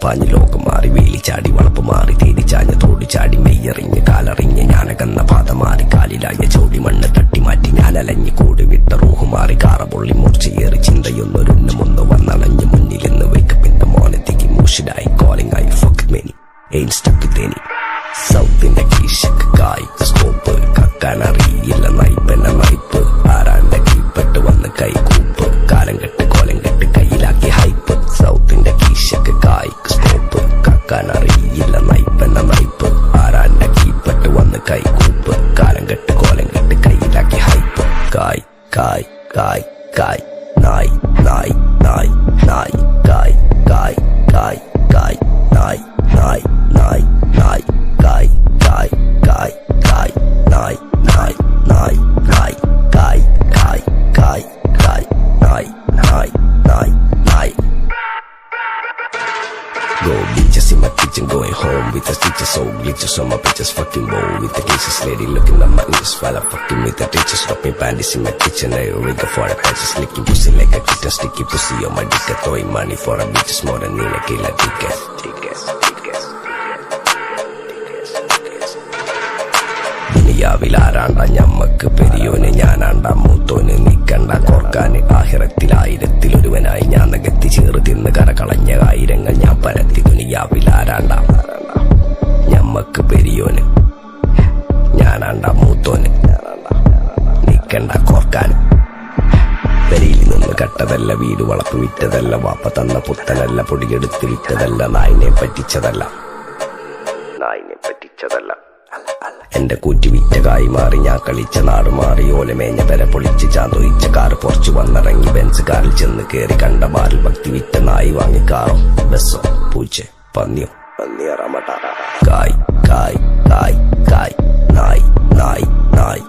പാഞ്ഞ് ലോകം മാറി വേലി ചാടി വളപ്പ് മാറി തേടി ചാഞ്ഞ തോടി ചാടി മെയ്യറിഞ്ഞ് കാലറിഞ്ഞ് ഞാനകന്ന പാത മാറി കാലിലായ ചോടി മണ്ണ് തട്ടി മാറ്റി ഞാനലഞ്ഞ് കൂടി വിട്ട റൂഹ് മാറി കാറ പൊള്ളി മൂർച്ചയേറി ചിന്തയൊന്നൊരുന്നമൊന്ന് വന്നണഞ്ഞ് മുന്നിലെന്ന് വേക്കപ്പിന്റെ മോനത്തേക്ക് മൂഷിലായി കോളിംഗ് ആയി fuck many ain't stuck with any സൗത്തിന്റെ കീശക്ക് കായ്ക്ക് സ്കോപ്പ് കക്കാനറിയില്ല നയിപ്പെന്ന നയിപ്പ് ആരാന്റെ കീപ്പെട്ട് വന്ന് കൈകൂപ്പ് കാലം കെട്ട് കോലം കെട്ട് കയ്യിലാക്കി ഹൈപ്പ് സൗത്തിന്റെ കീശക്ക് കായ്ക്ക് സ്കോപ്പ് കക്കാനറിയില്ല നയിപ്പെന്ന നയിപ്പ് ആരാന്റെ കീപ്പെട്ട് വന്ന് കൈകൂപ്പ് കാലം കെട്ട് കോലം കെട്ട് കയ്യിലാക്കി ഹൈപ്പ് കായ് കായ് കായ് കായ് നായ് നായ് നായ് നായ് കായ് കായ് കായ് കായ് നായ് നായ് നായ് നായ് കായ് കായ് കായ് കായ് നായ് നായ് നായ് നായ് കായ് കായ് കായ് കായ് നായ് നായ് നായ് നായ് Go bitches in my kitchen, going home with the stitches, so glitches on my bitches, fucking bow with the cases, lady looking at my inches while I'm fucking with the teachers, dropping panties in my kitchen, I rig for the patches, licking pussy like a kitten, sticky pussy on my dick, throwing money for a bitches more than in a killer ticket. ദുനിയാവിലാരാണ്ട ഞമ്മക്ക് പെരിയോന് ഞാനാണ്ട മൂത്തോന് നിക്കണ്ട കോർക്കാന് ആഹിറത്തിൽ ആയിരത്തിലൊരുവനായി ഞാൻ നകത്തി ചേറ് തിന്ന് കരകളഞ്ഞ ആയിരങ്ങൾ ഞാൻ പരത്തി ദുനിയാവിലാരാണ്ട ഞമ്മക്ക് പെരിയോന് ഞാനാണ്ട മൂത്തോന് നിക്കണ്ട കോർക്കാന് പെരിയിൽ നിന്ന് കട്ടതല്ല വീട് വളപ്പ് വിറ്റതല്ല വാപ്പ തന്ന പുത്തനല്ല പൊടിയെടുത്ത് വിറ്റതല്ല നായിനെ പറ്റിച്ചതല്ല എന്റെ കൂറ്റി വിറ്റ കായി മാറി ഞാൻ കളിച്ച നാട് മാറി ഓലമേഞ്ഞ പെര പൊളിച്ച് ചാന്തൊയിച്ച കാറ് പൊറച്ചു വന്നിറങ്ങി ബെൻസ് കാറിൽ ചെന്ന് കേറി കണ്ട ബാറിൽ ഭക്തി വിറ്റ നായി വാങ്ങി കാറോ ബസ്സോ പൂച്ച പന്നിയോ പന്നിയറമട്ട കായ് കായ് കായ് കായ് നായ് നായ് നായ്